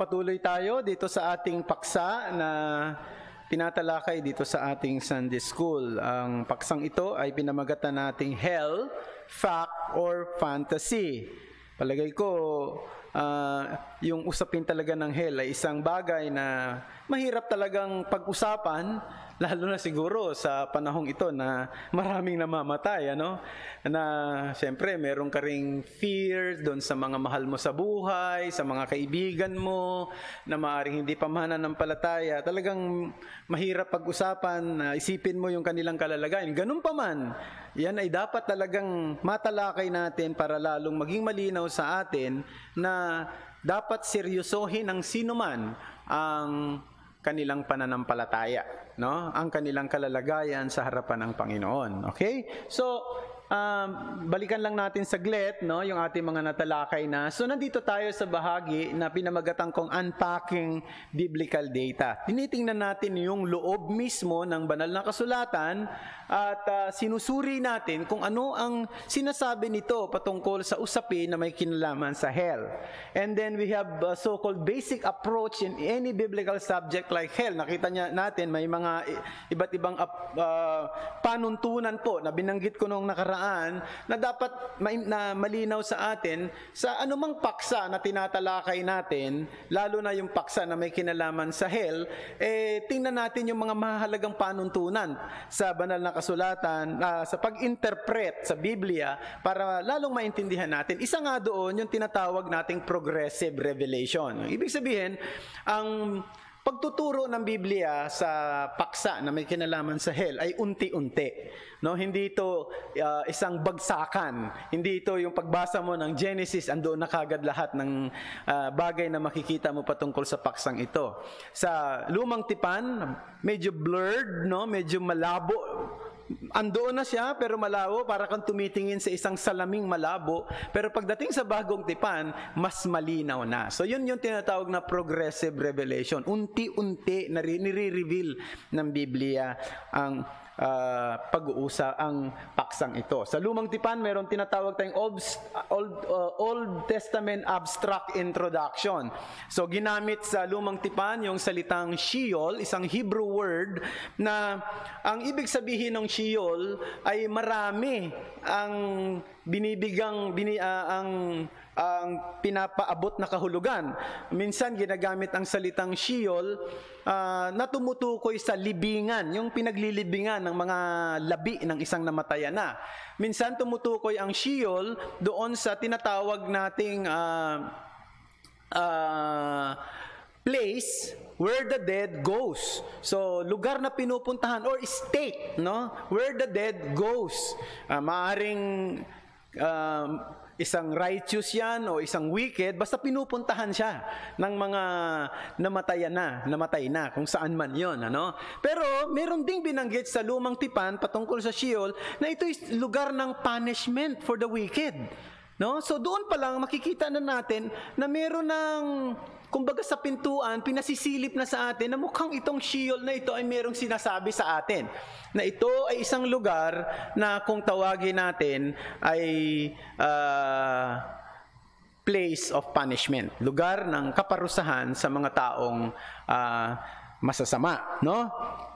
Magpapatuloy tayo dito sa ating paksa na tinatalakay dito sa ating Sunday School. Ang paksang ito ay pinamagatan nating Hell, Fact, or Fantasy. Palagay ko, yung usapin talaga ng hell ay isang bagay na mahirap talagang pag-usapan, lalo na siguro sa panahong ito na maraming namamatay, ano? Na siyempre meron ka ring fear doon sa mga mahal mo sa buhay, sa mga kaibigan mo, na maaaring hindi pa mananampalataya. Talagang mahirap pag-usapan, isipin mo yung kanilang kalalagayan. Ganun pa man, yan ay dapat talagang matalakay natin para lalong maging malinaw sa atin na dapat seryosohin ng sinuman ang kanilang pananampalataya, no? Ang kanilang kalalagayan sa harapan ng Panginoon. Okay? So, balikan lang natin saglit, no, yung ating mga natalakay na. So, nandito tayo sa bahagi na pinamagatan kong Unpacking Biblical Data. Tinitingnan natin yung loob mismo ng banal na kasulatan at sinusuri natin kung ano ang sinasabi nito patungkol sa usapin na may kinalaman sa hell. And then we have a so-called basic approach in any biblical subject like hell. Nakita natin may mga iba't ibang panuntunan po na binanggit ko nung nakaraan na dapat na malinaw sa atin sa anumang paksa na tinatalakay natin, lalo na yung paksa na may kinalaman sa hell, tingnan natin yung mga mahalagang panuntunan sa banal na kasulatan, sa pag-interpret sa Biblia para lalong maintindihan natin. Isa nga doon yung tinatawag nating progressive revelation. Ibig sabihin, ang pagtuturo ng Biblia sa paksa na may kinalaman sa hell ay unti-unti. No, hindi ito isang bagsakan. Hindi ito yung pagbasa mo ng Genesis, andoon na kagad lahat ng bagay na makikita mo patungkol sa paksang ito. Sa lumang tipan, medyo blurred, no, medyo malabo. Andoon na siya pero malabo, para kang tumitingin sa isang salaming malabo, pero pagdating sa bagong tipan, mas malinaw na. So yun yung tinatawag na progressive revelation. Unti-unti na nire-reveal ng Biblia ang pag-uusap ang paksang ito. Sa lumang tipan, meron tinatawag tayong Old Testament abstract introduction. So ginamit sa lumang tipan yung salitang Sheol, isang Hebrew word na ang ibig sabihin ng Sheol ay marami ang ang pinapaabot na kahulugan. Minsan ginagamit ang salitang Sheol na tumutukoy sa libingan, yung pinaglilibingan ng mga labi ng isang namatayan na. Minsan tumutukoy ang Sheol doon sa tinatawag nating place where the dead goes. So, lugar na pinupuntahan or state, no? Where the dead goes. Maaring isang righteous yan o isang wicked, basta pinupuntahan siya ng mga namatay na, kung saan man yon, ano? Pero meron ding binanggit sa lumang tipan patungkol sa Sheol na ito is lugar ng punishment for the wicked. No? So doon pa lang makikita na natin na meron ng, kumbaga sa pintuan, pinasisilip na sa atin na mukhang itong Sheol na ito ay merong sinasabi sa atin. Na ito ay isang lugar na kung tawagin natin ay place of punishment. Lugar ng kaparusahan sa mga taong masasama. No?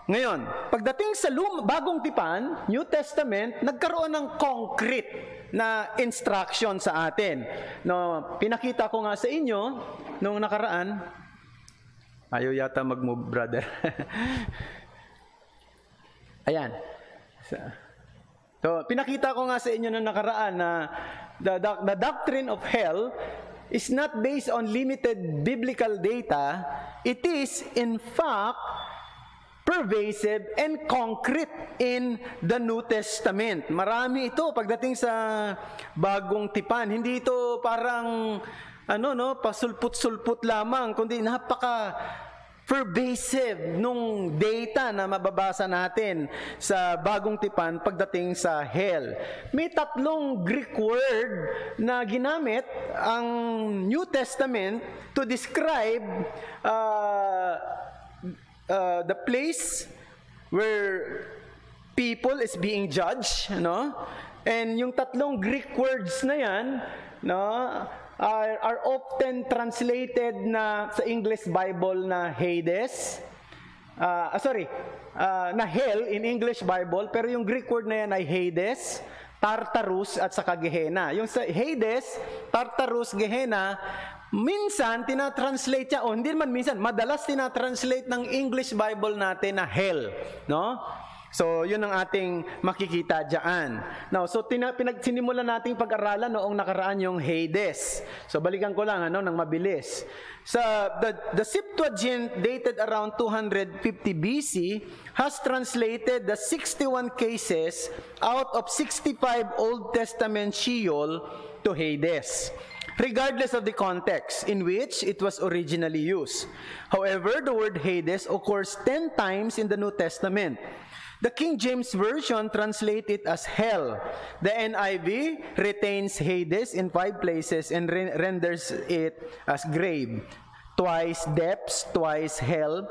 Ngayon, pagdating sa bagong tipan, New Testament, nagkaroon ng concrete na instruction sa atin. No, pinakita ko nga sa inyo nung nakaraan. Ayaw yata mag-move, brother. Ayan. So, pinakita ko nga sa inyo nung nakaraan na the doctrine of hell is not based on limited biblical data. It is, in fact, pervasive and concrete in the New Testament. Marami ito pagdating sa bagong tipan. Hindi ito parang pasulput-sulput lamang, kundi napaka pervasive nung data na mababasa natin sa bagong tipan pagdating sa hell. May 3 Greek word na ginamit ang New Testament to describe the place where people is being judged, no? And yung 3 Greek words na yan, no, are often translated na sa English Bible na Hades. Na hell in English Bible, pero yung Greek word na yan ay Hades, Tartarus at saka Gehenna. Yung sa Hades, Tartarus, Gehenna, minsan tinatranslate siya, hindi man minsan, madalas tinatranslate ng English Bible natin na hell, no? So, yun ang ating makikita dyan. Now, so sinimulan nating pag-aralan noong nakaraan yung Hades. So, balikan ko lang ng mabilis. The Septuagint, dated around 250 BC, has translated the 61 cases out of 65 Old Testament Sheol to Hades, regardless of the context in which it was originally used. However, the word Hades occurs 10 times in the New Testament. The King James Version translates it as hell. The NIV retains Hades in 5 places and renders it as grave. Twice depths, twice hell,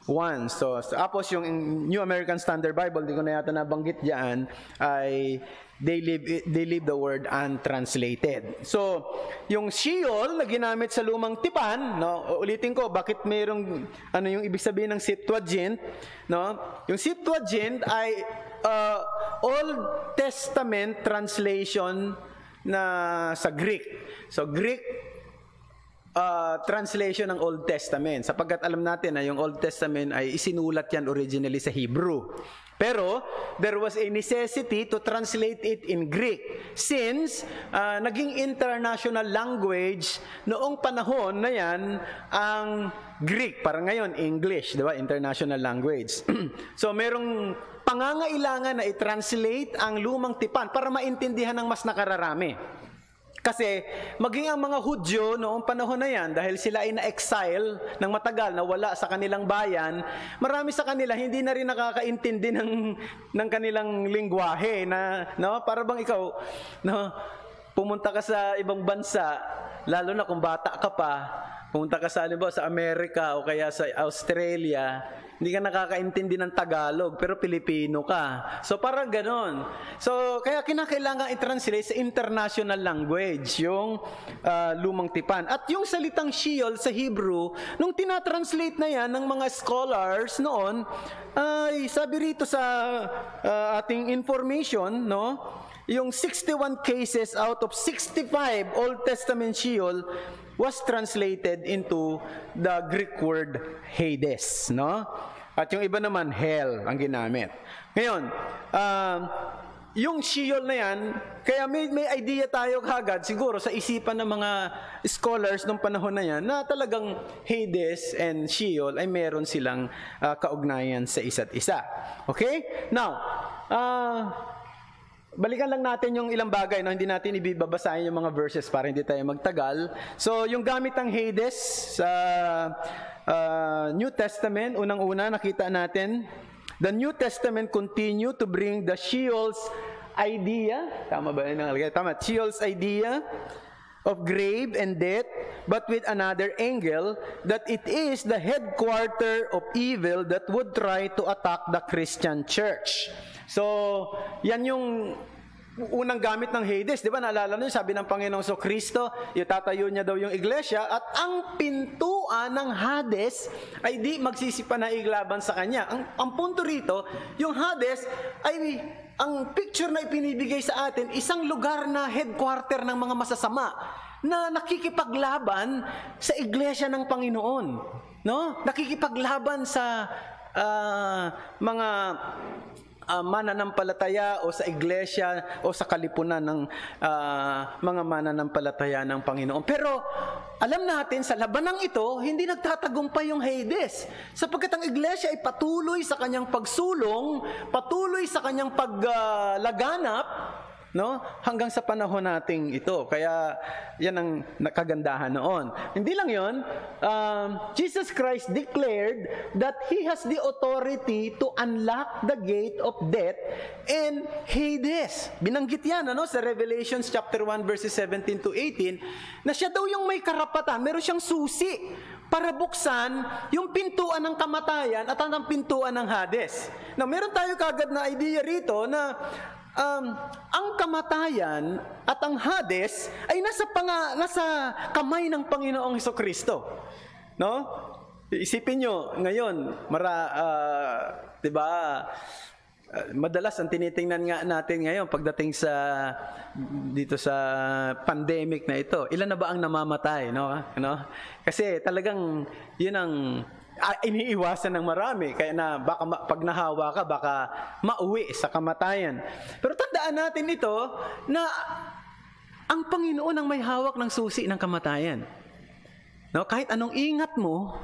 once. So, tapos yung New American Standard Bible, di ko na yata nabanggit dyan, ay they leave the word untranslated. So, yung Sheol na ginamit sa lumang tipan, no, ulitin ko, bakit mayroong, yung ibig sabihin ng Septuagint, no? Yung Septuagint ay Old Testament translation na sa Greek. So, Greek translation ng Old Testament. Sapagkat alam natin na yung Old Testament ay isinulat yan originally sa Hebrew. Pero, there was a necessity to translate it in Greek since naging international language noong panahon na yan ang Greek. Parang ngayon, English, di ba? International language. So, merong pangangailangan na i-translate ang lumang tipan para maintindihan ng mas nakararami. Kasi maging ang mga Hudyo noong panahon na yan, dahil sila ay na-exile ng matagal, na wala sa kanilang bayan, marami sa kanila hindi na rin nakakaintindi ng kanilang lingwahe. Para bang ikaw, pumunta ka sa ibang bansa, lalo na kung bata ka pa, pumunta ka sa Amerika o kaya sa Australia, hindi ka nakakaintindi ng Tagalog, pero Pilipino ka. So, parang ganon. So, kaya kinakailangan i-translate sa international language, yung lumang tipan. At yung salitang Sheol sa Hebrew, nung tinatranslate na yan ng mga scholars noon, ay sabi rito sa ating information, no, yung 61 cases out of 65 Old Testament Sheol was translated into the Greek word Hades, no? At yung iba naman, hell ang ginamit. Ngayon, yung Sheol na yan, kaya may idea tayo kagad, siguro sa isipan ng mga scholars nung panahon na yan, na talagang Hades and Sheol ay meron silang kaugnayan sa isa't isa. Okay? Now, balikan lang natin yung ilang bagay, no? Hindi natin ibibabasahin yung mga verses para hindi tayo magtagal. So, yung gamit ng Hades sa New Testament, unang-una nakita natin, the New Testament continue to bring the Sheol's idea, tama ba yun? Tama, Sheol's idea of grave and death, but with another angle, that it is the headquarter of evil that would try to attack the Christian church. So, yan yung unang gamit ng Hades, di ba? Naalala niyo, sabi ng Panginoong Kristo, itatayo niya daw yung iglesia at ang pintuan ng Hades ay di magsisipanaig laban sa kanya. Ang punto rito, yung Hades ay ang picture na ipinibigay sa atin, isang lugar na headquarter ng mga masasama na nakikipaglaban sa iglesia ng Panginoon. No? Nakikipaglaban sa mga mananampalataya o sa iglesia o sa kalipunan ng mga mananampalataya ng Panginoon. Pero alam natin sa labanang ito, hindi nagtatagumpay yung Hades. Sapagkat ang iglesia ay patuloy sa kanyang pagsulong, patuloy sa kanyang paglaganap, no? Hanggang sa panahon nating ito. Kaya yan ang kagandahan noon. Hindi lang yon, Jesus Christ declared that He has the authority to unlock the gate of death and Hades. Binanggit yan sa Revelations chapter 1 verses 17 to 18 na siya daw yung may karapatan, meron siyang susi para buksan yung pintuan ng kamatayan at ang pintuan ng Hades. Now, meron tayo kagad na idea rito na ang kamatayan at ang Hades ay nasa kamay ng Panginoong Hesukristo. No? Isipin nyo, ngayon, 'di ba? Madalas ang tinitingnan nga natin ngayon pagdating dito sa pandemic na ito, ilan na ba ang namamatay, no? Kasi talagang 'yun ang iniiwasan ng marami, kaya na baka pag nahawa ka baka mauwi sa kamatayan. Pero tandaan natin ito na ang Panginoon ang may hawak ng susi ng kamatayan. No, kahit anong ingat mo,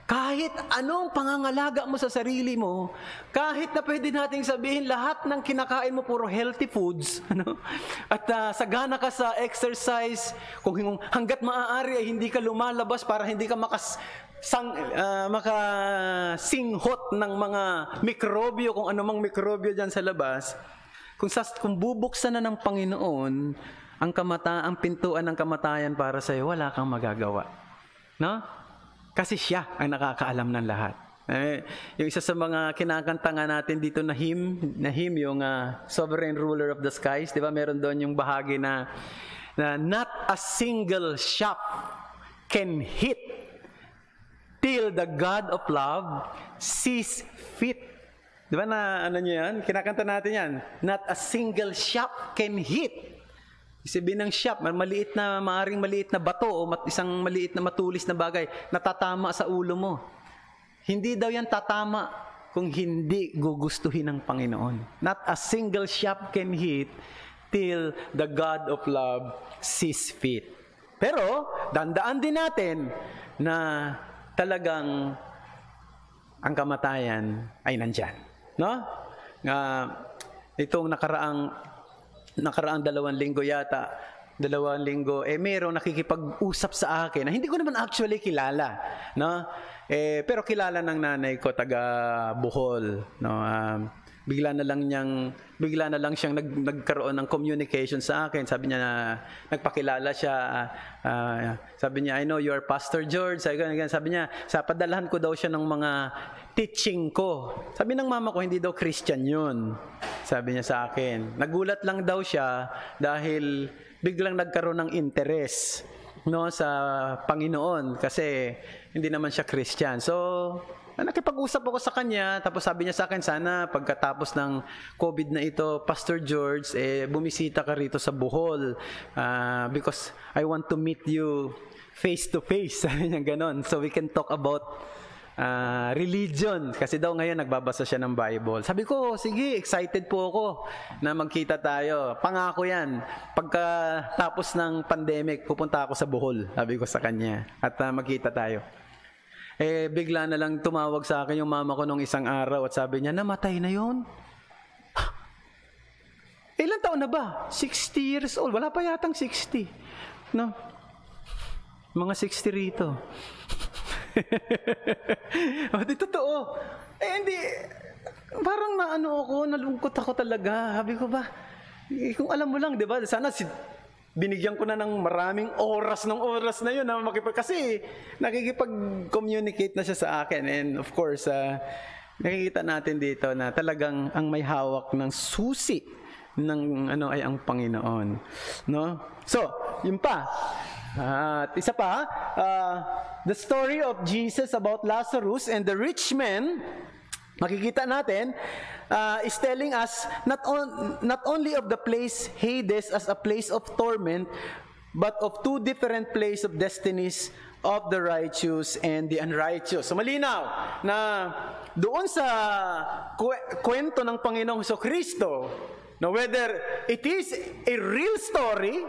kahit anong pangangalaga mo sa sarili mo, kahit na pwede nating sabihin lahat ng kinakain mo puro healthy foods, at sagana ka sa exercise, kung hanggat maaari ay hindi ka lumalabas para hindi ka makasinghot ng mga mikrobyo, kung anumang mikrobyo dyan sa labas, kung bubuksan na ng Panginoon ang pintuan ng kamatayan para sa iyo, wala kang magagawa. No? Kasi siya ang nakakaalam ng lahat. Yung isa sa mga kinakanta nga natin dito na hymn yung Sovereign Ruler of the Skies, di ba? Meron doon yung bahagi na not a single shot can hit till the God of love sees fit. Di ba na ano nyo yan? Kinakanta natin yan. Not a single shot can hit. Isipin ng shop, maaring maliit na bato o isang maliit na matulis na bagay natatama sa ulo mo. Hindi daw yan tatama kung hindi gugustuhin ng Panginoon. Not a single shot can hit till the God of love sees fit. Pero, dandaan din natin na talagang ang kamatayan ay nandyan. No? Itong nakaraang 2 linggo yata, 2 linggo, mayroong nakikipag-usap sa akin na hindi ko naman actually kilala, no? Pero kilala ng nanay ko, taga Bohol, no? Bigla na lang siyang nagkaroon ng communication sa akin. Sabi niya na nagpakilala siya. Sabi niya, I know you are Pastor George. Sabi niya, padalahan ko daw siya ng mga teaching ko. Sabi ng mama ko, hindi daw Christian yun. Sabi niya sa akin. Nagulat lang daw siya dahil biglang nagkaroon ng interest, no, sa Panginoon kasi hindi naman siya Christian. So, nakipag-usap ako sa kanya, tapos sabi niya sa akin, sana pagkatapos ng COVID na ito, Pastor George, bumisita ka rito sa Bohol because I want to meet you face to face. Sabi niya ganon. So we can talk about religion. Kasi daw ngayon nagbabasa siya ng Bible. Sabi ko, sige, excited po ako na magkita tayo. Pangako yan. Pagkatapos ng pandemic, pupunta ako sa Bohol. Sabi ko sa kanya. At magkita tayo. Bigla na lang tumawag sa akin yung mama ko nung isang araw at sabi niya, namatay na yun? Ilang taon na ba? 60 years old. Wala pa yatang 60. No? Mga 60 rito. Di totoo. Hindi. Parang nalungkot ako talaga. Sabi ko ba, kung alam mo lang, di ba? Sana binigyan ko na ng maraming oras na yun na kasi nakikipag-communicate na siya sa akin. And of course, nakikita natin dito na talagang ang may hawak ng susi ng ay ang Panginoon. No? So, yun pa. At isa pa, the story of Jesus about Lazarus and the rich man, makikita natin, is telling us not only of the place Hades as a place of torment, but of 2 different places of destinies of the righteous and the unrighteous. So malinaw na doon sa kwento ng Panginoong Hesukristo, no, whether it is a real story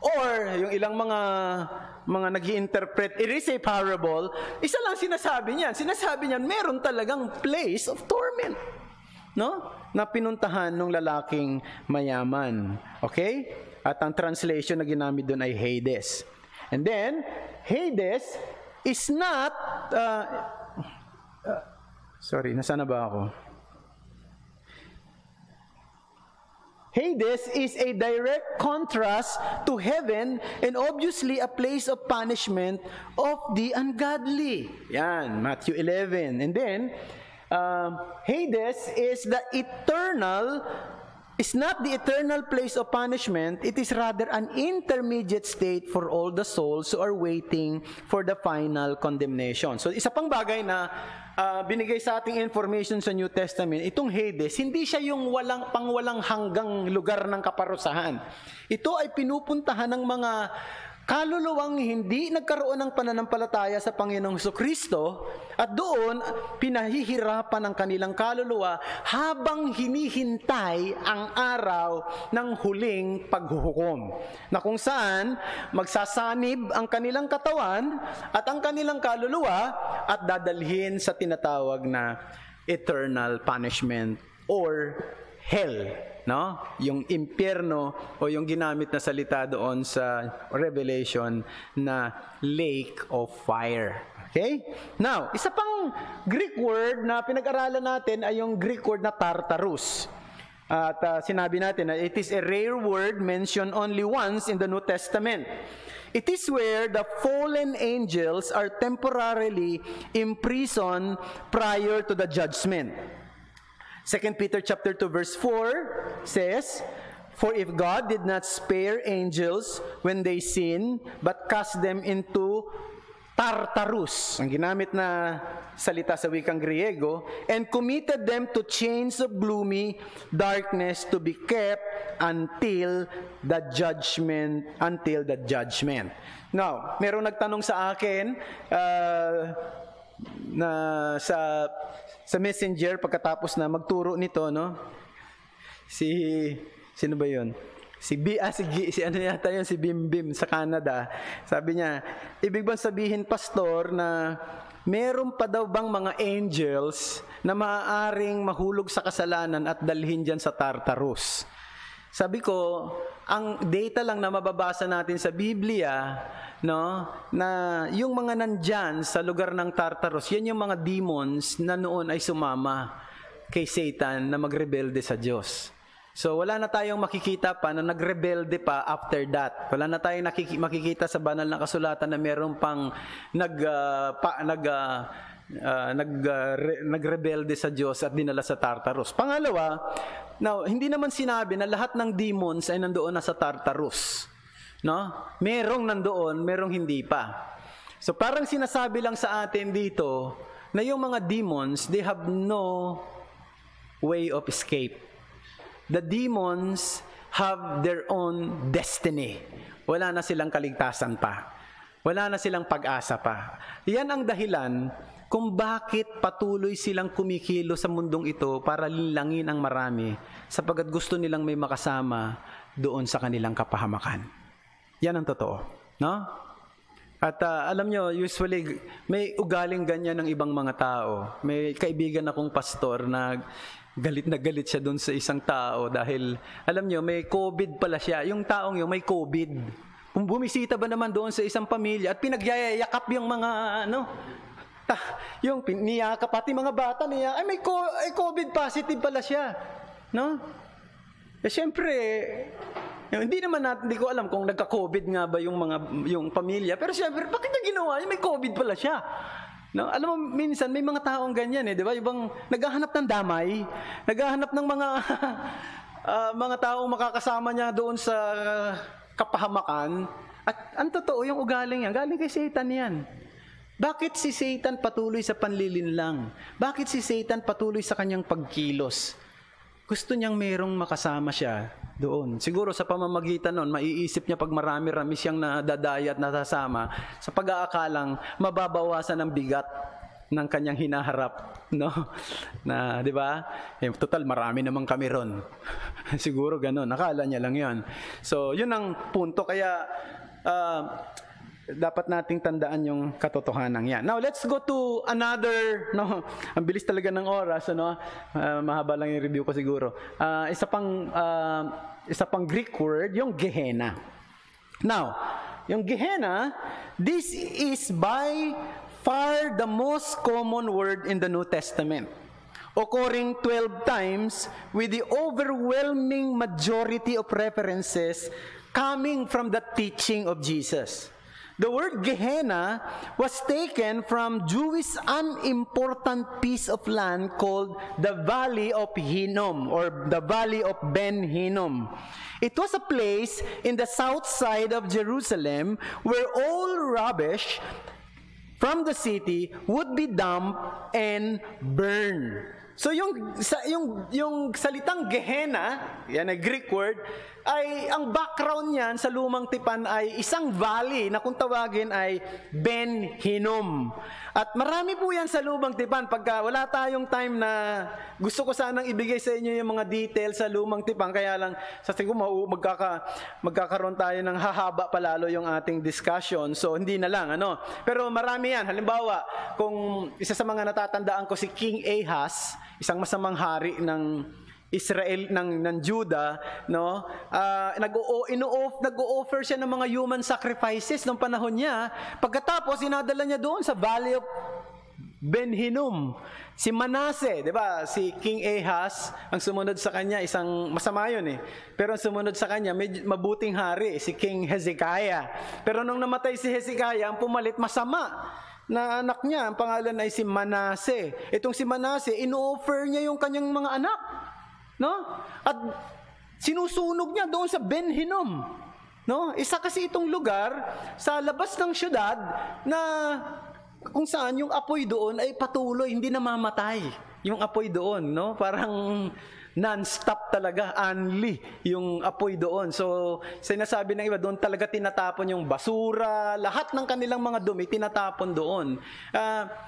or yung ilang mga nag-i-interpret, it is a parable, isa lang sinasabi niyan. Sinasabi niyan, meron talagang place of torment, no? Na pinuntahan ng lalaking mayaman. Okay? At ang translation na ginamit doon ay Hades. And then, Hades is not, nasaan na ba ako? Hades is a direct contrast to heaven and obviously a place of punishment of the ungodly. Yan, Matthew 11. And then, Hades is the eternal is not the eternal place of punishment, it is rather an intermediate state for all the souls who are waiting for the final condemnation. So isa pang bagay na binigay sa ating information sa New Testament, itong Hades, hindi siya yung walang hanggang lugar ng kaparusahan. Ito ay pinupuntahan ng mga kaluluwang hindi nagkaroon ng pananampalataya sa Panginoong Jesucristo, at doon pinahihirapan ang kanilang kaluluwa habang hinihintay ang araw ng huling paghuhukom, na kung saan magsasanib ang kanilang katawan at ang kanilang kaluluwa at dadalhin sa tinatawag na eternal punishment or hell. No? Yung impyerno o yung ginamit na salita doon sa Revelation na lake of fire. Okay? Now, isa pang Greek word na pinag-aralan natin ay yung Greek word na Tartarus. At sinabi natin na it is a rare word mentioned only once in the New Testament. It is where the fallen angels are temporarily imprisoned prior to the judgment. 2 Peter chapter 2 verse 4 says, "For if God did not spare angels when they sin, but cast them into Tartarus," ang ginamit na salita sa wikang Griego, "and committed them to chains of gloomy darkness to be kept until the judgment." Now, merong nagtanong sa akin na sa Messenger pagkatapos na magturo nito, no? Sino ba 'yon? Si ano yata 'yon, si Bim sa Canada. Sabi niya, ibig bang sabihin, pastor, na meron pa daw bang mga angels na maaaring mahulog sa kasalanan at dalhin diyan sa Tartarus? Sabi ko, ang data lang na mababasa natin sa Biblia, no, na yung mga nandyan sa lugar ng Tartarus, yan yung mga demons na noon ay sumama kay Satan na magrebelde sa Diyos. So wala na tayong makikita pa na nagrebelde pa after that. Wala na tayong makikita sa banal na kasulatan na meron pang nagrebelde sa Diyos at dinala sa Tartarus. Pangalawa, now, hindi naman sinabi na lahat ng demons ay nandoon na sa Tartarus. No? Merong nandoon, merong hindi pa. So parang sinasabi lang sa atin dito na yung mga demons, they have no way of escape. The demons have their own destiny. Wala na silang kaligtasan pa. Wala na silang pag-asa pa. Yan ang dahilan kung bakit patuloy silang kumikilo sa mundong ito para linlangin ang marami, sapagkat gusto nilang may makasama doon sa kanilang kapahamakan. Yan ang totoo, no? At alam nyo, usually may ugaling ganyan ng ibang mga tao. May kaibigan akong pastor na galit siya doon sa isang tao dahil, alam nyo, may COVID pala siya. Yung taong yun, may COVID. Kung bumisita ba naman doon sa isang pamilya at pinagyayakap yung mga, yung niyakap, pati mga bata niya, ay may COVID positive pala siya. No? Eh, syempre, hindi ko alam kung nagka-COVID nga ba yung pamilya, pero syempre, bakit na ginawa? May COVID pala siya. No? Alam mo, minsan may mga taong ganyan, di ba? Yung naghahanap ng damay, naghahanap ng mga mga taong makakasama niya doon sa kapahamakan. At ang totoo, yung ugaling yan, galing kay Satan yan. Bakit si Satan patuloy sa panlilinlang? Bakit si Satan patuloy sa kanyang pagkilos? Gusto niyang merong makasama siya doon. Siguro sa pamamagitan nun, maiisip niya pag marami-rami siyang nadadaya at nasasama, sa pag-aakalang mababawasan ang bigat ng kanyang hinaharap, no? Na, di ba? Total, marami naman kami ron. Siguro ganun. Nakala niya lang yun. So, yun ang punto. Kaya, dapat nating tandaan yung katotohanan yan. Now, let's go to another, ang bilis talaga ng oras, mahaba lang yung review ko siguro. Isa pang Greek word, yung Gehenna. Now, yung Gehenna, this is by far the most common word in the New Testament, occurring 12 times with the overwhelming majority of references coming from the teaching of Jesus. The word Gehenna was taken from Jewish unimportant piece of land called the Valley of Hinnom or the Valley of Ben Hinnom. It was a place in the south side of Jerusalem where all rubbish from the city would be dumped and burned. So yung salitang Gehenna, yan ay Greek word, ay ang background niyan sa Lumang Tipan ay isang valley na kung tawagin ay Ben Hinnom. At marami po yan sa Lumang Tipan. Pagka wala tayong time na gusto ko sanang ibigay sa inyo yung mga details sa Lumang Tipan, kaya lang sa tingin ko magkakaroon tayo ng hahaba palalo yung ating discussion. So hindi na lang, ano. Pero marami yan. Halimbawa, kung isa sa mga natatandaan ko si King Ahaz, isang masamang hari ng Israel ng Juda, no? Nag-o-offer siya ng mga human sacrifices nung panahon niya. Pagkatapos inadala niya doon sa Valley of Ben Hinnom. Si Manasseh, 'di ba? Si King Ahaz, ang sumunod sa kanya isang masama 'yun eh. Pero ang sumunod sa kanya mabuting hari, si King Hezekiah. Pero nung namatay si Hezekiah, ang pumalit masama na anak niya, ang pangalan ay si Manasseh. Itong si Manasseh, ino-offer niya yung kanyang mga anak. No? At sinusunog niya doon sa Ben Hinnom. No? Isa kasi itong lugar sa labas ng syudad na kung saan yung apoy doon ay patuloy, hindi namamatay. Yung apoy doon, no? Parang non-stop talaga, unli yung apoy doon. So, sinasabi ng iba, doon talaga tinatapon yung basura, lahat ng kanilang mga dumi, tinatapon doon.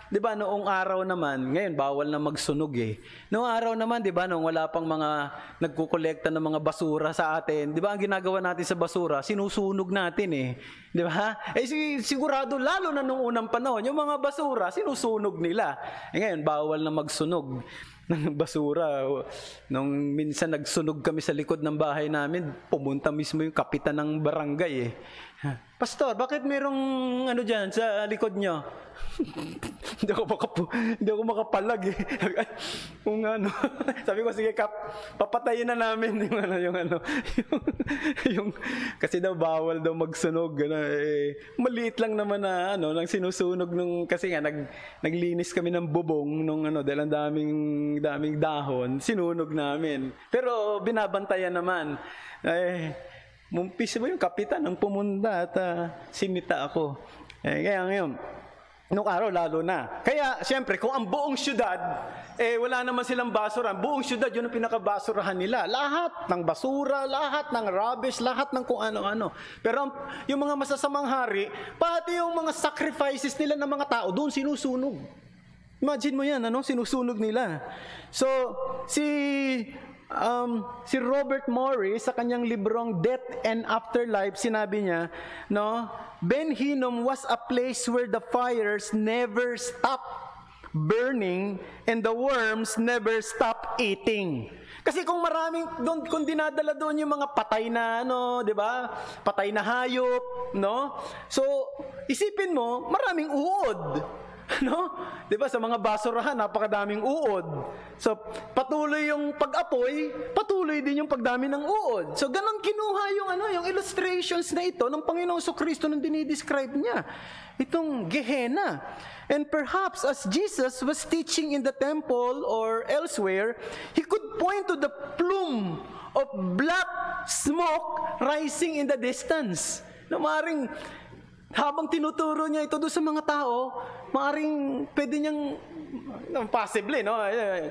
Di ba, noong araw naman, ngayon, bawal na magsunog eh. Noong araw naman, di ba, noong wala pang mga nagkukolekta ng mga basura sa atin, di ba, ang ginagawa natin sa basura, sinusunog natin eh. Di ba? Eh, sigurado, lalo na noong unang panahon, yung mga basura, sinusunog nila. Eh, ngayon, bawal na magsunog ng basura. Nung minsan nagsunog kami sa likod ng bahay namin, pumunta mismo yung kapitan ng barangay eh. Pastor, bakit merong ano dyan sa likod nyo? Hindi ako makapalag eh. Kung ano, sabi ko, sige Kap, papatayin na namin kasi daw bawal daw magsunog. Maliit lang naman na nang sinusunog kasi nga naglinis kami ng bubong nung dahil ang daming dahon, sinunog namin. Pero binabantayan naman. Mumpis mo yung kapitan ang pumunta at sinita ako. Kaya ngayon, nung araw lalo na. Kaya siyempre, kung ang buong syudad, wala naman silang basura. Buong syudad, yun ang pinakabasurahan nila. Lahat ng basura, lahat ng rubbish, lahat ng kung ano-ano. Pero yung mga masasamang hari, pati yung mga sacrifices nila ng mga tao, doon sinusunog. Imagine mo yan, sinusunog nila. So, si Robert Morris sa kanyang librong Death and Afterlife, sinabi niya, Ben Hinnom was a place where the fires never stopped burning and the worms never stopped eating. Kasi kung kung dinadala doon yung mga patay na di ba? Patay na hayop, So, isipin mo, maraming uod. Di ba, sa mga basurahan, napakadaming uod. So, patuloy yung pag-apoy, patuloy din yung pagdami ng uod. So, ganun kinuha yung illustrations na ito ng Panginoong Jesucristo nung dinidescribe niya. Itong Gehenna. And perhaps as Jesus was teaching in the temple or elsewhere, He could point to the plume of black smoke rising in the distance. Maaring habang tinuturo niya ito doon sa mga tao, maaring pwede niyang, possibly,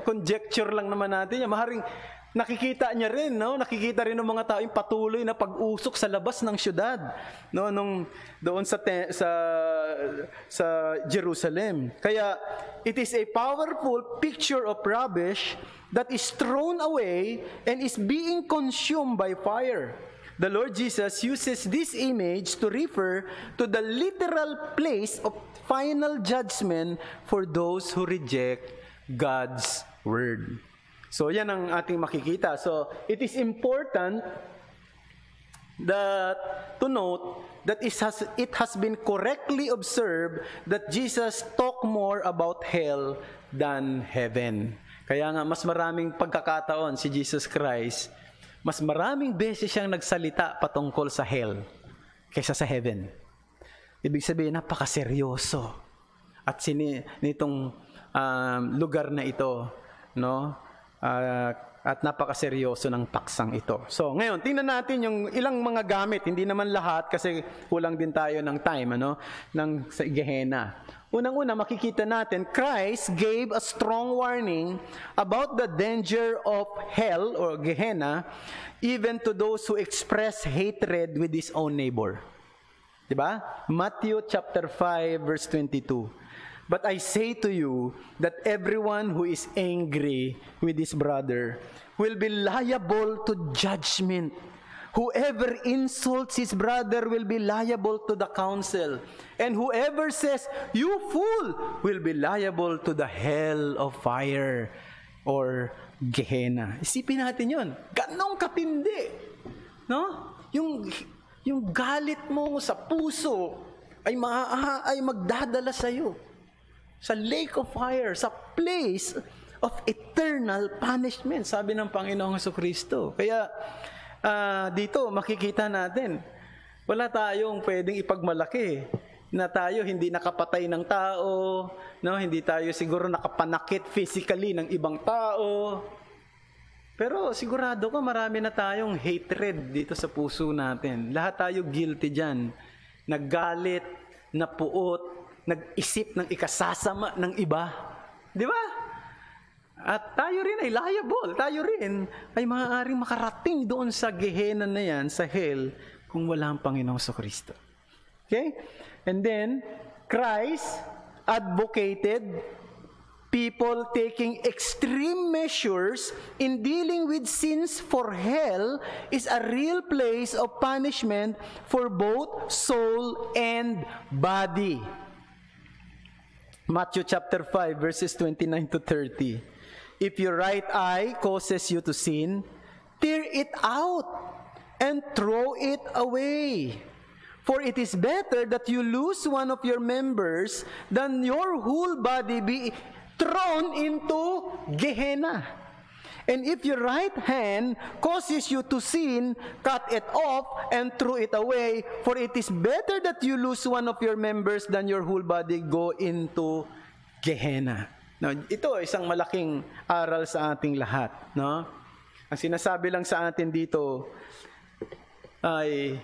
conjecture lang naman natin, maaring nakikita niya rin, nakikita rin ng mga tao yung patuloy na pag-usok sa labas ng syudad, doon sa Jerusalem. Kaya, it is a powerful picture of rubbish that is thrown away and is being consumed by fire. The Lord Jesus uses this image to refer to the literal place of final judgment for those who reject God's word. So, yan ang ating makikita. So, it is important to note that it has been correctly observed that Jesus talked more about hell than heaven. Kaya nga, mas maraming pagkakataon si Jesus Christ, mas maraming beses siyang nagsalita patungkol sa hell kaysa sa heaven. Ibig sabihin, napakaseryoso. At nitong lugar na ito, no? At napakaseryoso ng paksang ito. So, ngayon, tingnan natin yung ilang mga gamit. Hindi naman lahat kasi kulang din tayo ng time, sa Gehenna. Unang-una, makikita natin, Christ gave a strong warning about the danger of hell or Gehenna, even to those who express hatred with his own neighbor. Diba? Matthew chapter 5, verse 22. But I say to you that everyone who is angry with his brother will be liable to judgment. Whoever insults his brother will be liable to the council. And whoever says, "You fool," will be liable to the hell of fire or Gehenna. Isipin natin yun. Ganong katindi. No? Yung galit mo sa puso ay magdadala sa'yo sa lake of fire, sa place of eternal punishment, sabi ng Panginoong Jesucristo. Kaya dito makikita natin, wala tayong pwedeng ipagmalaki na tayo hindi nakapatay ng tao, no? Hindi tayo siguro nakapanakit physically ng ibang tao. Pero sigurado ko marami na tayong hatred dito sa puso natin. Lahat tayo guilty dyan. Naggalit, napuot, nag-isip ng ikasasama ng iba. Di ba? At tayo rin ay liable. Tayo rin ay maaaring makarating doon sa Gehenna na yan, sa hell, kung wala ang Panginoong Jesucristo. Okay? And then, Christ advocated people taking extreme measures in dealing with sins, for hell is a real place of punishment for both soul and body. Matthew chapter 5, verses 29 to 30. If your right eye causes you to sin, tear it out and throw it away. For it is better that you lose one of your members than your whole body be thrown into Gehenna. And if your right hand causes you to sin, cut it off and throw it away. For it is better that you lose one of your members than your whole body go into Gehenna. Now, ito isang malaking aral sa ating lahat, no? Ang sinasabi lang sa atin dito ay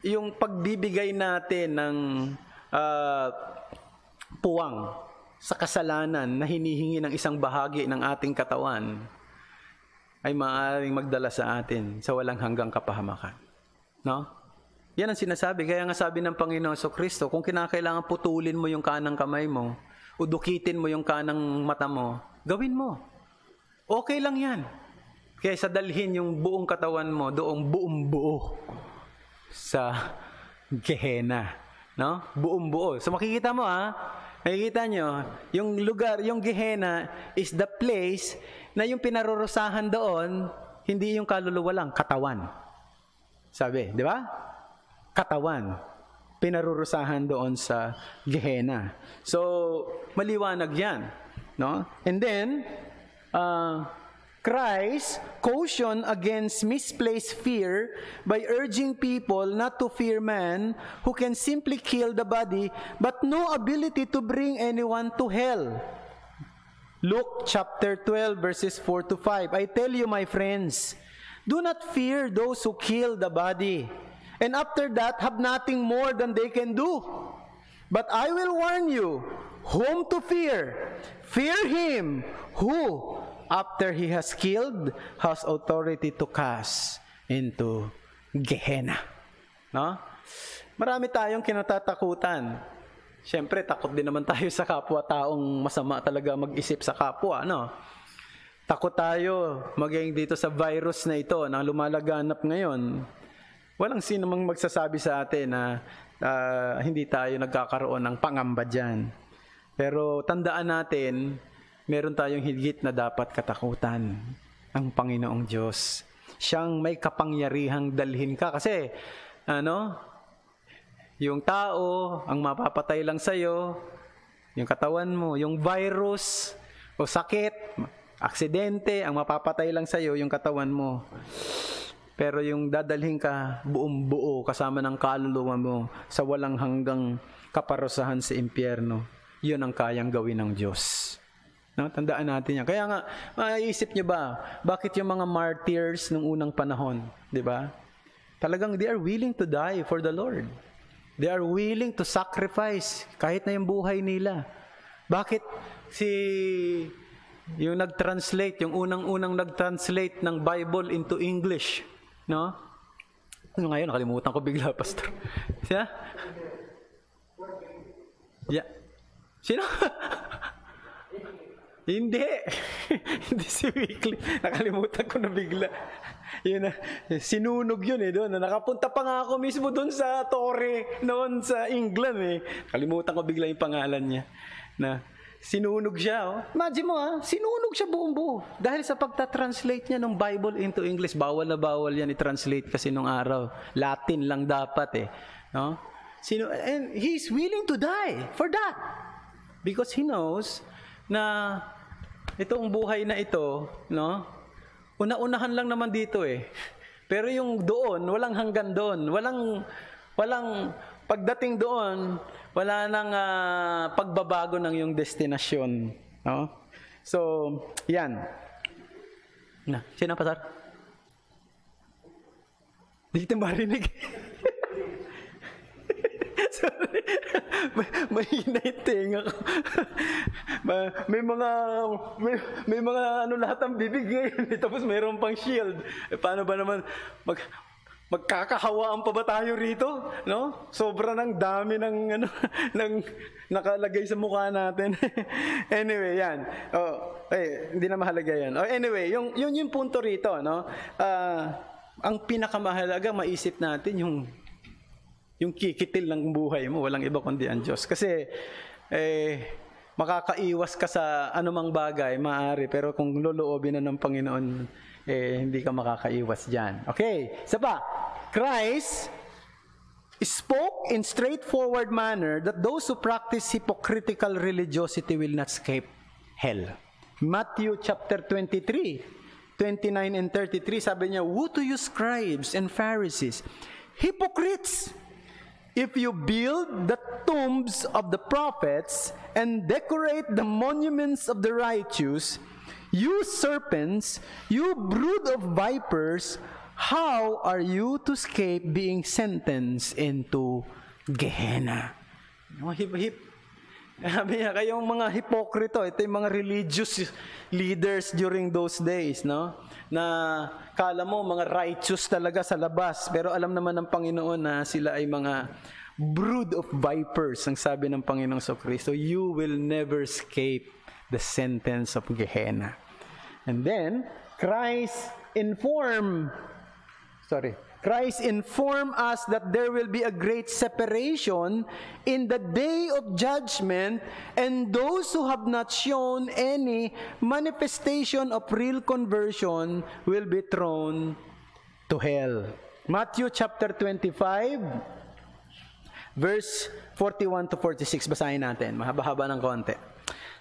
yung pagbibigay natin ng puwang sa kasalanan na hinihingi ng isang bahagi ng ating katawan ay maaaring magdala sa atin sa walang hanggang kapahamakan. No? Yan ang sinasabi. Kaya nga sabi ng Panginoon Jesucristo, kung kinakailangan putulin mo yung kanang kamay mo, o dukitin mo yung kanang mata mo, gawin mo. Okay lang yan. Kaysa dalhin yung buong katawan mo doong buong buo sa Gehenna. No? Buong buo. So makikita mo makikita nyo, yung lugar, yung Gehenna is the place na yung pinarurusahan doon, hindi yung kaluluwa lang, katawan. Sabi, di ba? Katawan. Pinarurusahan doon sa Gehenna. So, maliwanag yan. No? And then, Christ cautioned against misplaced fear by urging people not to fear man who can simply kill the body, but no ability to bring anyone to hell. Luke chapter 12, verses 4 to 5. I tell you, my friends, do not fear those who kill the body, and after that have nothing more than they can do. But I will warn you whom to fear. Fear him who, after he has killed, has authority to cast into Gehenna. No? Marami tayong kinatatakutan. Siyempre, takot din naman tayo sa kapwa-taong masama talaga mag-isip sa kapwa, no? Takot tayo maging dito sa virus na ito na lumalaganap ngayon. Walang sino mang magsasabi sa atin na hindi tayo nagkakaroon ng pangamba dyan. Pero tandaan natin, meron tayong higit na dapat katakutan, ang Panginoong Diyos. Siyang may kapangyarihang dalhin ka. Kasi, yung tao, ang mapapatay lang sa'yo, yung katawan mo, yung virus o sakit, aksidente, ang mapapatay lang sa'yo, yung katawan mo. Pero yung dadalhin ka buong buo kasama ng kaluluwa mo sa walang hanggang kaparusahan sa impyerno, yun ang kayang gawin ng Diyos. No, tandaan natin yan. Kaya nga, maiisip niyo ba, bakit yung mga martyrs nung unang panahon, di ba? Talagang they are willing to die for the Lord. They are willing to sacrifice kahit na yung buhay nila. Bakit yung nag-translate, yung unang-unang nag-translate ng Bible into English, no? Ngayon, nakalimutan ko bigla, Pastor. Siya? Yeah. Sino? Hindi. Hindi si Wycliffe. Nakalimutan ko na bigla. Yun na. Sinunog yun doon. Nakapunta pa nga ako mismo doon sa Torre noon sa England Kalimutan ko bigla yung pangalan niya. Na sinunog siya. Imagine mo sinunog siya buong buo. Dahil sa pagta-translate niya ng Bible into English, bawal na bawal yan i-translate kasi nung araw. Latin lang dapat No? And he's willing to die for that. Because he knows na itong buhay na ito, no? Una-unahan lang naman dito Pero yung doon, walang hanggan doon. Walang pagdating doon, wala nang pagbabago ng yung destinasyon, no? So, yan. Sino Pastor? Dito marinig. Sorry. May hinaiting ako. may mga lahat ang bibig ngayon. Tapos mayroon pang shield. Paano ba naman magkakahawaan pa ba tayo rito? No? Sobra ng dami ng nakalagay sa mukha natin. Anyway, yan. Hindi na mahalaga yan. Anyway, yung punto rito, no? Ang pinakamahalaga maisip natin yung kikitil ng buhay mo, walang iba kundi ang Diyos. Kasi, makakaiwas ka sa anumang bagay, maaari, pero kung loloobin na ng Panginoon, hindi ka makakaiwas dyan. Okay, isa pa. Christ spoke in straightforward manner that those who practice hypocritical religiosity will not escape hell. Matthew chapter 23, 29 and 33, sabi niya, "Woe to you scribes and Pharisees, hypocrites! If you build the tombs of the prophets and decorate the monuments of the righteous, you serpents, you brood of vipers, how are you to escape being sentenced into Gehenna?" Sabi niya, kayong mga hipokrito, ito yung mga religious leaders during those days, no? Na kala mo mga righteous talaga sa labas, pero alam naman ng Panginoon na sila ay mga brood of vipers, ang sabi ng Panginoong Kristo. You will never escape the sentence of Gehenna. And then, Christ informed us that there will be a great separation in the day of judgment, and those who have not shown any manifestation of real conversion will be thrown to hell. Matthew chapter 25, verse 41 to 46. Basahin natin. Mahaba-haba ng konti.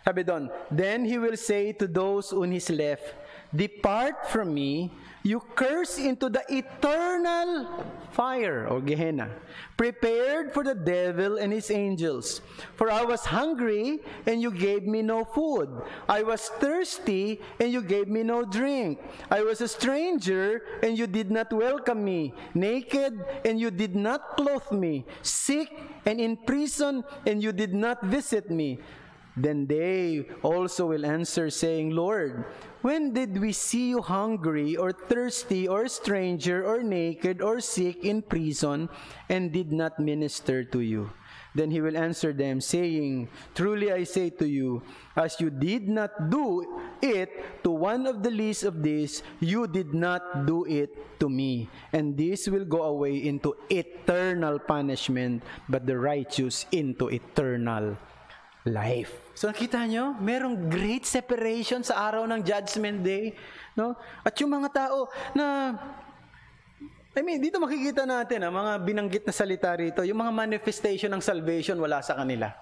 Sabi doon, "Then he will say to those on his left, 'Depart from me, you curse, into the eternal fire,'" or Gehenna, "'prepared for the devil and his angels. For I was hungry, and you gave me no food. I was thirsty, and you gave me no drink. I was a stranger, and you did not welcome me. Naked, and you did not clothe me. Sick, and in prison, and you did not visit me.' Then they also will answer, saying, 'Lord, when did we see you hungry, or thirsty, or stranger, or naked, or sick, in prison, and did not minister to you?' Then he will answer them, saying, 'Truly I say to you, as you did not do it to one of the least of these, you did not do it to me. And this will go away into eternal punishment, but the righteous into eternal life.'" So nakita nyo, merong great separation sa araw ng Judgment Day, no? At yung mga tao na, dito makikita natin, mga binanggit na salita rito, yung mga manifestation ng salvation wala sa kanila.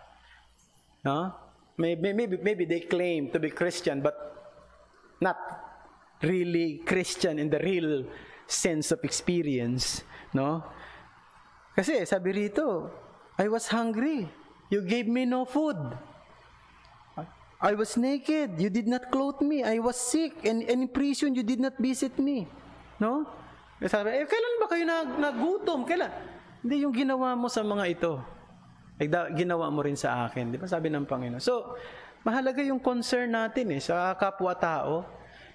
No? Maybe they claim to be Christian, but not really Christian in the real sense of experience, no? Kasi sabi rito, I was hungry, you gave me no food. I was naked, you did not clothe me. I was sick and in prison, you did not visit me. No? Sabi, kailan ba kayo nagutom? Kailan? Hindi, yung ginawa mo sa mga ito, ginawa mo rin sa akin. Di ba sabi ng Panginoon? So, mahalaga yung concern natin sa kapwa-tao.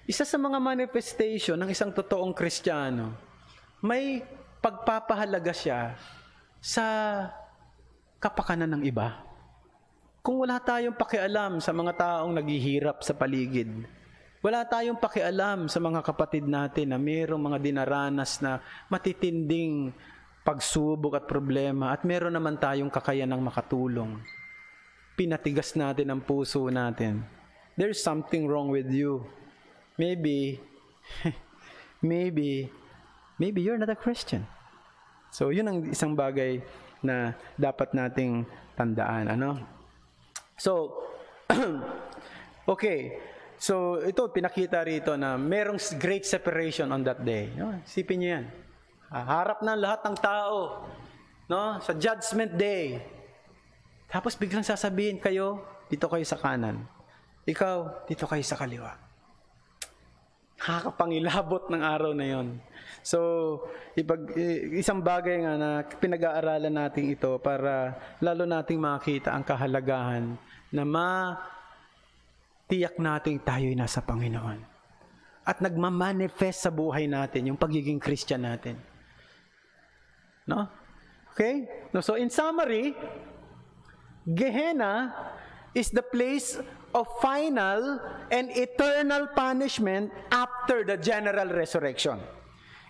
Isa sa mga manifestation ng isang totoong Kristiyano, may pagpapahalaga siya sa kapakanan ng iba. Kung wala tayong pakialam sa mga taong naghihirap sa paligid, wala tayong pakialam sa mga kapatid natin na mayroong mga dinaranas na matitinding pagsubok at problema at meron naman tayong kakayanang makatulong, pinatigas natin ang puso natin, there's something wrong with you. Maybe you're not a Christian. So, yun ang isang bagay na dapat nating tandaan. So, okay. So, ito, pinakita rito na merong great separation on that day. Isipin nyo yan. Harap ng lahat ng tao, sa judgment day. Tapos biglang sasabihin kayo, dito kayo sa kanan. Ikaw, dito kayo sa kaliwa. Nakakapangilabot ng araw na yon. So, isang bagay nga na pinag-aaralan natin ito para lalo nating makita ang kahalagahan na tiyak natin tayo'y nasa Panginoon. At nagmamanifest sa buhay natin yung pagiging Christian natin. No? Okay? So, in summary, Gehenna is the place of final and eternal punishment after the general resurrection.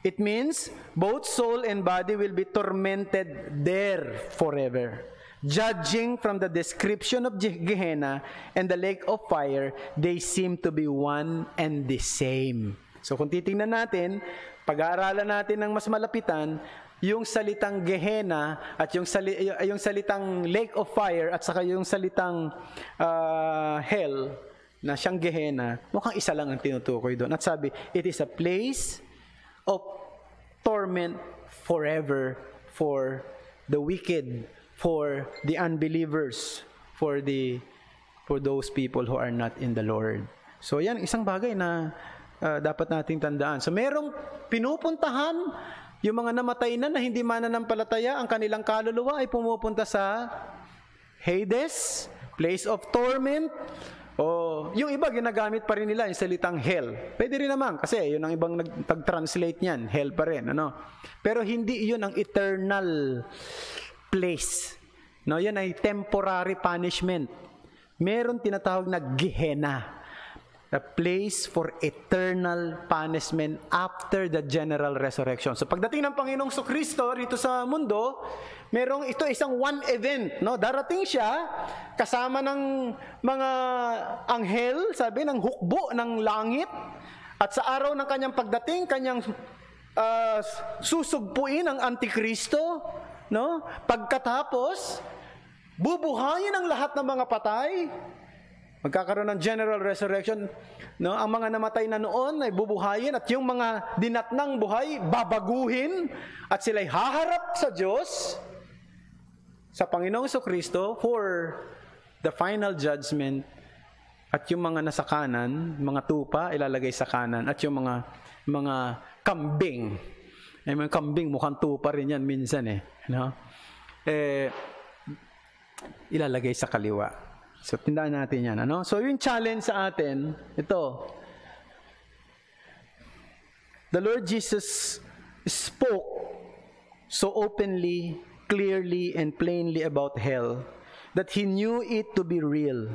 It means both soul and body will be tormented there forever. Judging from the description of Gehenna and the lake of fire, they seem to be one and the same. So kung titingnan natin, pag-aaralan natin ng mas malapitan, yung salitang Gehenna at yung salitang lake of fire at saka yung salitang hell na siyang Gehenna, mukhang isa lang ang tinutukoy doon. At sabi, it is a place of torment forever for the wicked, for the unbelievers, for those people who are not in the Lord. So yan, isang bagay na dapat nating tandaan. So merong pinupuntahan yung mga namatay na hindi mananampalataya, ang kanilang kaluluwa ay pumupunta sa Hades, place of torment, o yung iba ginagamit pa rin nila yung salitang hell. Pwede rin naman kasi yun ang ibang nag-translate niyan, hell pa rin, Pero hindi yun ang eternal place. No, yan ay temporary punishment. Meron tinatawag na Gehenna, a place for eternal punishment after the general resurrection. So pagdating ng Panginoong Kristo rito sa mundo, merong ito isang one event, Darating siya kasama ng mga anghel, sabi ng hukbo ng langit, at sa araw ng kanyang pagdating, kanyang susugpuin ang Antikristo, Pagkatapos, bubuhayin ang lahat ng mga patay. Magkakaroon ng general resurrection, Ang mga namatay na noon ay bubuhayin at yung mga dinatnang buhay babaguhin at sila'y haharap sa Diyos, sa Panginoong Kristo for the final judgment. At yung mga nasa kanan, mga tupa ilalagay sa kanan, at yung mga kambing, mga kambing mukhang tupa rin yan minsan ilalagay sa kaliwa. So, tindaan natin yan. So, yung challenge sa atin, ito. The Lord Jesus spoke so openly, clearly, and plainly about hell that He knew it to be real.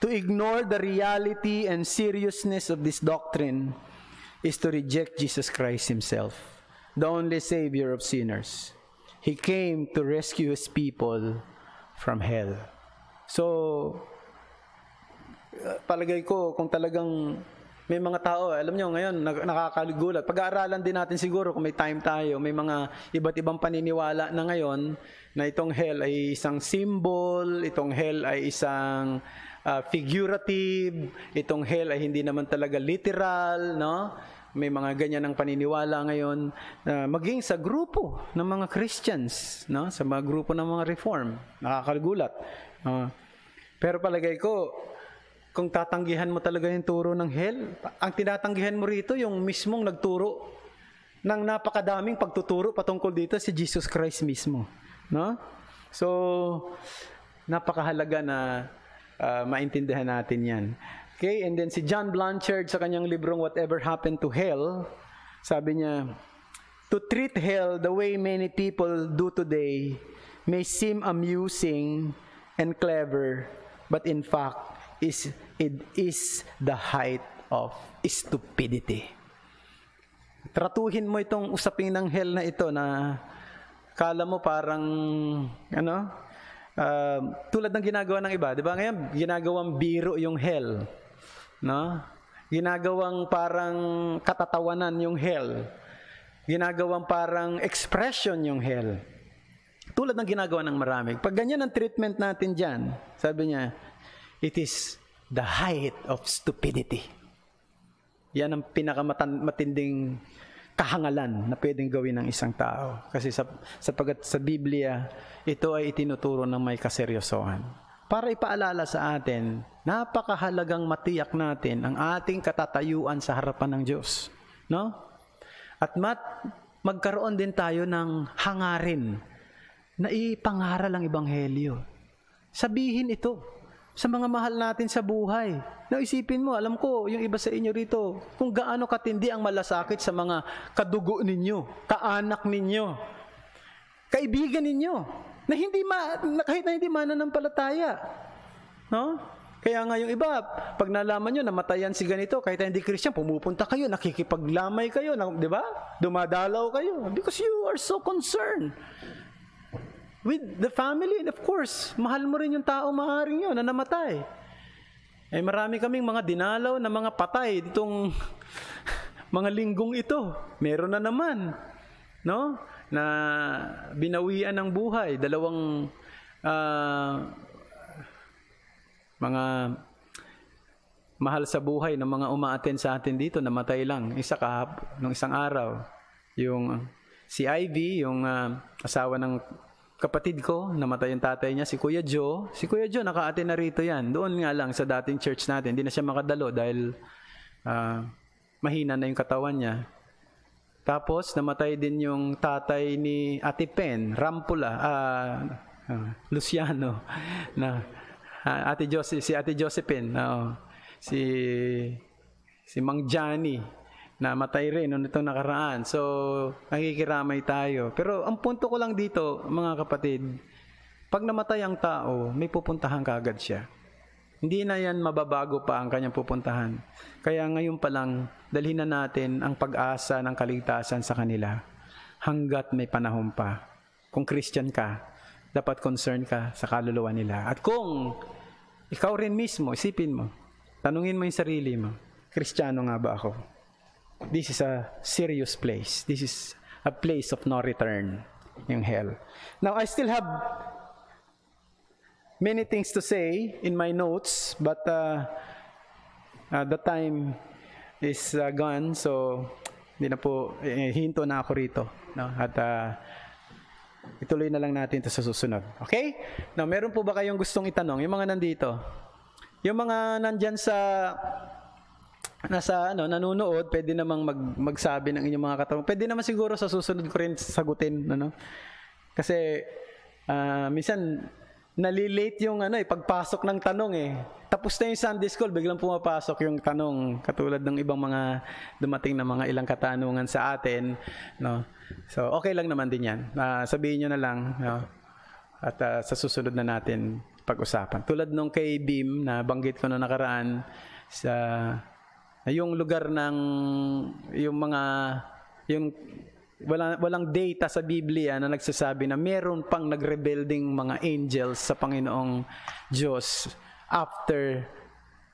To ignore the reality and seriousness of this doctrine is to reject Jesus Christ Himself, the only Savior of sinners. He came to rescue His people from hell. So, palagay ko, kung talagang may mga tao, alam nyo ngayon, nakakagulat. Pag-aaralan din natin siguro kung may time tayo, may mga iba't ibang paniniwala na ngayon na itong hell ay isang symbol, itong hell ay isang figurative, itong hell ay hindi naman talaga literal, may mga ganyan ang paniniwala ngayon, maging sa grupo ng mga Christians, no? Sa mga grupo ng mga Reform. Nakakagulat. Pero palagay ko, kung tatanggihan mo talaga yung turo ng hell, ang tinatanggihan mo rito yung mismong nagturo ng napakadaming pagtuturo patungkol dito, si Jesus Christ mismo. No? So, napakahalaga na maintindihan natin yan. Okay, and then si John Blanchard sa kanyang librong Whatever Happened to Hell, sabi niya, to treat hell the way many people do today may seem amusing and clever, but in fact, it is the height of stupidity. Tratuhin mo itong usaping ng hell na ito na kala mo parang, tulad ng ginagawa ng iba. Di ba ngayon, ginagawang biro yung hell. No? Ginagawang parang katatawanan yung hell. Ginagawang parang expression yung hell. Tulad ng ginagawa ng marami. Pag ganyan ang treatment natin dyan, sabi niya, it is the height of stupidity. Yan ang pinakamatinding kahangalan na pwedeng gawin ng isang tao. Kasi sapagat sa Biblia, ito ay itinuturo ng may kaseryosohan. Para ipaalala sa atin, napakahalagang matiyak natin ang ating katatayuan sa harapan ng Diyos. No? At magkaroon din tayo ng hangarin na ipangaral ang Ebanghelyo. Sabihin ito sa mga mahal natin sa buhay. Naisipin mo, alam ko, yung iba sa inyo rito, kung gaano katindi ang malasakit sa mga kadugo ninyo, kaanak ninyo, kaibigan ninyo, na kahit na hindi mananampalataya. No? Kaya nga yung iba, pag nalaman nyo, namatayan si ganito, kahit na hindi Christian, pumupunta kayo, nakikipaglamay kayo, di ba? Dumadalaw kayo, because you are so concerned with the family, and of course, mahal mo rin yung tao maaaring yun na namatay. Marami kaming mga dinalaw na mga patay ditong mga linggong ito. Meron na naman, no? Na binawian ng buhay. Dalawang mga mahal sa buhay ng mga umaattend sa atin dito, namatay lang. Nung isang araw, yung si Ivy, yung asawa ng kapatid ko, namatay yung tatay niya, si Kuya Joe. Si Kuya Joe, naka-attend na rito yan. Doon nga lang sa dating church natin. Hindi na siya makadalo dahil mahina na yung katawan niya. Tapos, namatay din yung tatay ni Ate Pen, Rampula, Luciano, na si Ate Josephine, si Mang Johnny, namatay rin noon itong nakaraan. So, nakikiramay tayo. Pero ang punto ko lang dito, mga kapatid, pag namatay ang tao, may pupuntahan kaagad siya. Hindi na yan mababago pa ang kanyang pupuntahan. Kaya ngayon pa lang, dalhin na natin ang pag-asa ng kaligtasan sa kanila hanggat may panahon pa. Kung Christian ka, dapat concern ka sa kaluluwa nila. At kung ikaw rin mismo, isipin mo, tanungin mo yung sarili mo, Kristiyano nga ba ako? This is a serious place. This is a place of no return, yung hell. Now, I still have many things to say in my notes, but the time is gone, so hindi na po, hinto na ako rito. No? At ituloy na lang natin ito sa susunod. Okay? Now, meron po ba kayong gustong itanong? Yung mga nandito. Yung mga nandyan nanonood, pwede namang magsabi ng inyong mga katanungan. Pwede naman siguro sa susunod ko rin sagutin. Kasi, minsan, nalilate yung pagpasok ng tanong eh. Tapos na yung Sunday School, biglang pumapasok yung tanong, katulad ng ibang mga dumating na mga ilang katanungan sa atin. No? So, okay lang naman din yan. Sabihin nyo na lang. No? At sa susunod na natin pag-usapan. Tulad nung kay Bim, na banggit ko na nakaraan, sa yung lugar ng walang data sa Biblia na nagsasabi na meron pang nagrebelding mga angels sa Panginoong Diyos after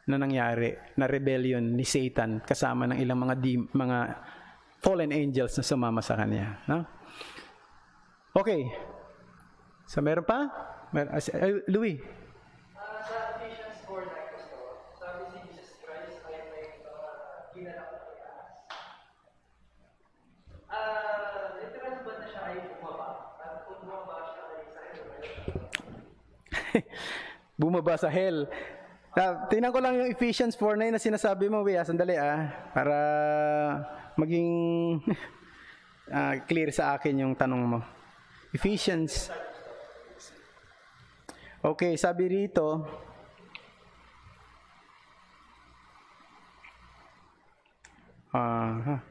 na nangyari na rebellion ni Satan kasama ng ilang mga fallen angels na sumama sa kanya. No? Okay. So meron pa? Louis? Sa Ephesians 4:9, sabi si Jesus Christ ay may ginanap na itaas. bumaba sa hell. Tingnan ko lang yung Ephesians 4:9 na sinasabi mo, Bea. Sandali para maging clear sa akin yung tanong mo. Ephesians. Okay, sabi rito,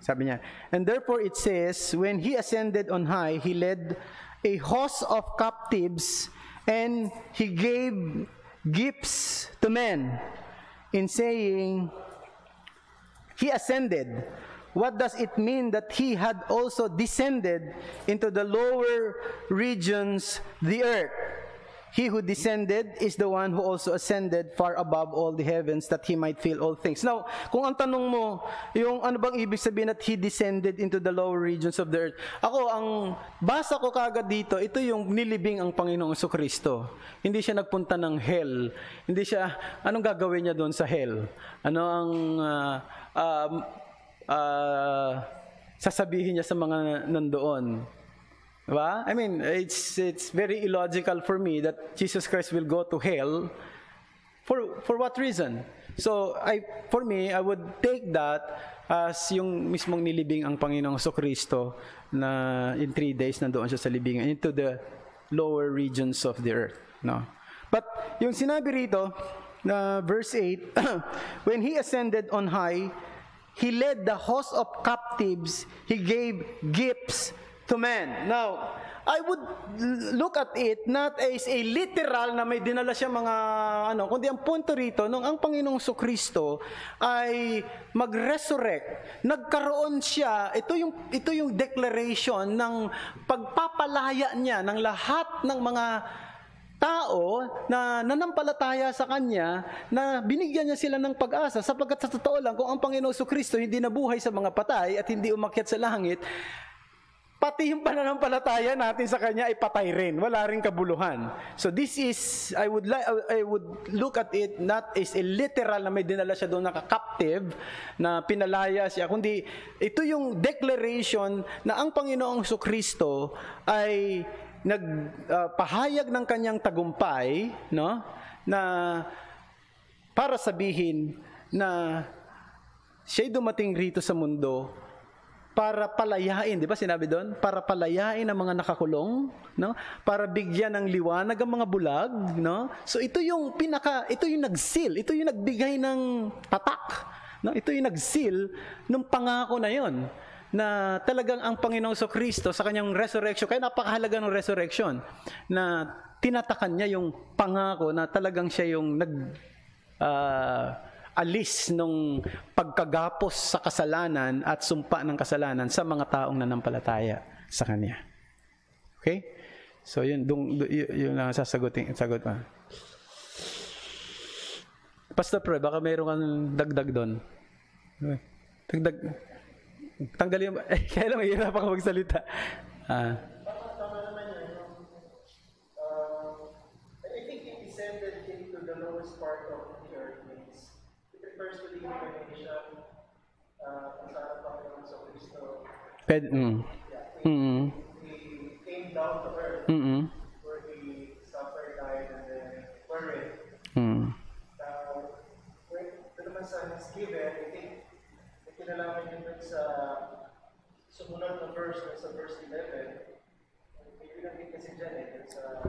sabi niya, and therefore it says, when he ascended on high, he led a host of captives, and he gave gifts to men. In saying, he ascended. What does it mean that he had also descended into the lower regions, the earth? He who descended is the one who also ascended far above all the heavens that he might fill all things. Now, kung ang tanong mo, yung ano bang ibig sabihin that he descended into the lower regions of the earth? Ako, ang basa ko kagad dito, ito yung nilibing ang Panginoong Jesucristo. Hindi siya nagpunta ng hell. Hindi siya, anong gagawin niya doon sa hell? Ano ang sasabihin niya sa mga nandoon? Diba? I mean, it's very illogical for me that Jesus Christ will go to hell. For what reason? So, for me, I would take that as yung mismong nilibing ang Panginoong Jesucristo na in 3 days nandoon siya sa libingan into the lower regions of the earth. No? But yung sinabi rito, na verse 8, when he ascended on high, he led the host of captives, he gave gifts to men. Now, I would look at it not as a literal na may dinala siya mga kundi ang punto rito nung ang Panginoong Jesucristo ay mag-resurrect, nagkaroon siya, ito yung declaration ng pagpapalaya niya ng lahat ng mga tao na nanampalataya sa Kanya, na binigyan niya sila ng pag-asa, sapagkat sa totoo lang, kung ang Panginoong Jesucristo hindi nabuhay sa mga patay at hindi umakyat sa langit, pati yung pananampalataya natin sa Kanya ay patay rin. Wala rin kabuluhan. So this is, I would look at it not as a literal na may dinala siya doon naka-captive, na pinalaya siya, kundi ito yung declaration na ang Panginoong Jesucristo ay nagpahayag ng Kanyang tagumpay, no? Na para sabihin na siya'y dumating rito sa mundo para palayain, di ba sinabi doon? Para palayain ang mga nakakulong, no? Para bigyan ng liwanag ang mga bulag, no? So ito yung nag-seal, ito yung nagbigay ng tatak, no? Ito yung nag-seal ng pangako na yon, na talagang ang Panginoong Jesucristo sa Kanyang resurrection, kaya napakahalaga ng resurrection, na tinatakan niya yung pangako na talagang siya yung alis nung pagkagapos sa kasalanan at sumpa ng kasalanan sa mga taong nanampalataya sa Kanya. Okay? So yun lang sagot pa. Pastor Pre, baka mayroon kang dagdag doon. Dagdag. Tanggalin mo. Kaya lang mahirap ako magsalita. Tama naman yun. I think it descended into the lowest part of the earth means it refers to the incarnation kung saan ang Panginoon sa Kristo. He came down to earth where he suffered, died, and then buried. Now, ito naman sa His given, I think kinalaman nyo dun sa sumunod na verse, sa verse 11, may pinagin kasi dyan sa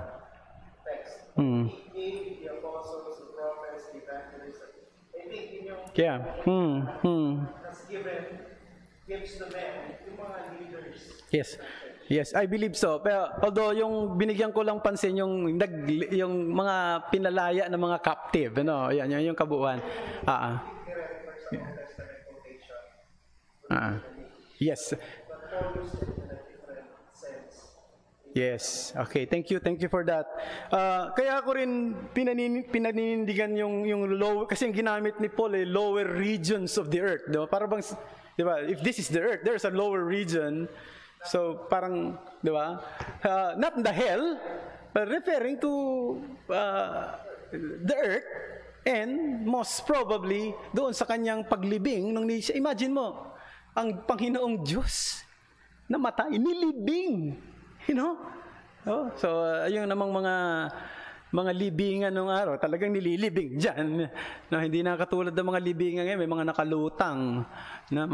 text. He gave the apostles, the prophets, the evangelists. I think yun yung has given gifts to men, yung mga leaders. Yes, I believe so. Pero although yung binigyan ko lang pansin yung mga pinalaya ng mga captive, yan yung kabuuan. Yes. Okay, thank you for that. Kaya ako rin pinaninindigan yung lower, kasi yung ginamit ni Paul lower regions of the earth, diba? Para bang, diba, if this is the earth, there's a lower region. So parang, diba? Not the hell, but referring to the earth, and most probably doon sa Kanyang paglibing nung imagine mo, ang Panginoong Diyos namatay, nilibing. So, yung namang mga mga libingan nung araw, talagang nililibing dyan. No, hindi na katulad ng mga libingan ngayon, may mga nakalutang na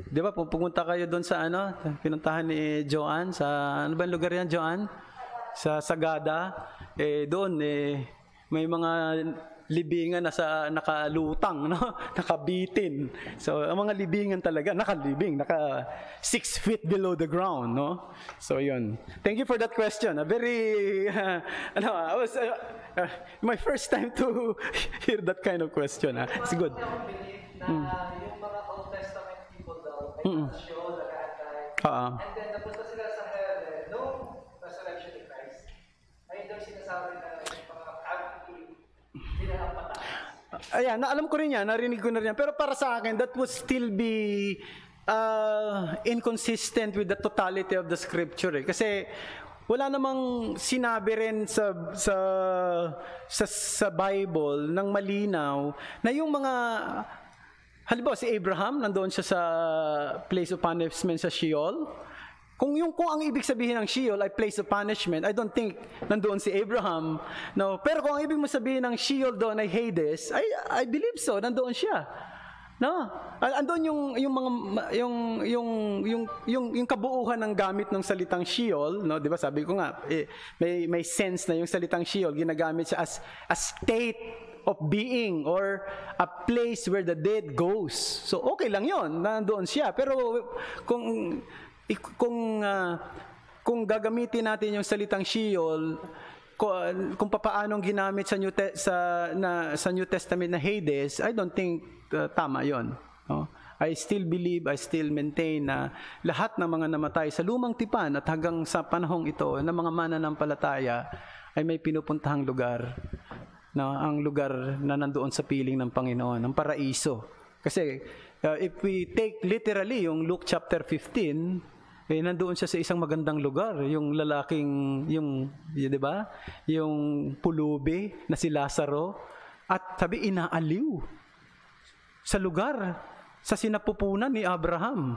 di ba, pupunta kayo doon sa pinuntahan ni Joanne, sa, ano ba yung lugar yan, Joanne? Sa Sagada, doon, may mga libingan na nakalutang, no? Nakabitin. So, ang mga libingan talaga, nakalibing, 6 feet below the ground, no? So, yun. Thank you for that question. I was, my first time to hear that kind of question. It's good. Yung mga Old Testament people daw, may show, and then napunta sila sa hell, no resurrection of Christ. Ayun daw sinasabi na yung mga ayan, alam ko rin yan, narinig ko na rin yan. Pero para sa akin, that would still be inconsistent with the totality of the scripture. Kasi wala namang sinabi rin sa Bible ng malinaw na yung mga, halimbawa si Abraham, nandoon siya sa place of punishment sa Sheol. Kung ang ibig sabihin ng Sheol ay place of punishment, I don't think nandoon si Abraham. No, pero kung ang ibig mo sabihin ng Sheol doon ay Hades, I believe so, nandoon siya. No? Andoon yung kabuuhan ng gamit ng salitang Sheol, no? 'Di ba? Sabi ko nga, may sense na yung salitang Sheol ginagamit siya as a state of being or a place where the dead goes. So okay lang 'yon, nandoon siya. Pero kung gagamitin natin yung salitang Sheol, kung papaanong ginamit sa New Testament na Hades, I don't think tama 'yon. No? I still believe, I still maintain na lahat ng mga namatay sa lumang tipan at hanggang sa panahong ito ng mga mananampalataya ay may pinupuntahang lugar. No, ang lugar na nandoon sa piling ng Panginoon, ang paraiso. Kasi if we take literally yung Luke chapter 15, nandoon siya sa isang magandang lugar, yung lalaking, di ba? Yung pulubi na si Lazaro, at sabi inaaliw sa lugar, sa sinapupunan ni Abraham.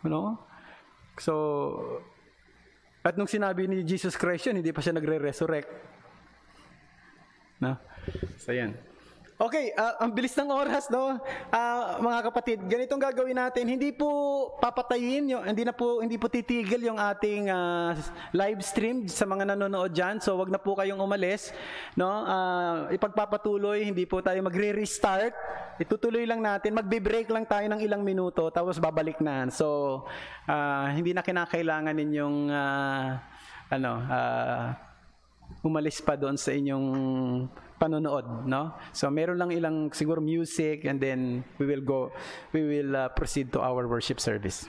No? So, at nung sinabi ni Jesus Christ yun, hindi pa siya nagre-resurrect. No? So, yan. Okay, ang bilis ng oras, no? Mga kapatid, ganitong gagawin natin. Hindi po papatayin, hindi po titigil yung ating live stream sa mga nanonood dyan. So, wag na po kayong umalis, no? Ipagpapatuloy, hindi po tayo magre-restart. Itutuloy lang natin. Magbe-break lang tayo ng ilang minuto, tapos babalik na. So, hindi na kinakailangan ninyong umalis pa doon sa inyong panonood, no? So meron lang ilang siguro music, and then we will proceed to our worship service.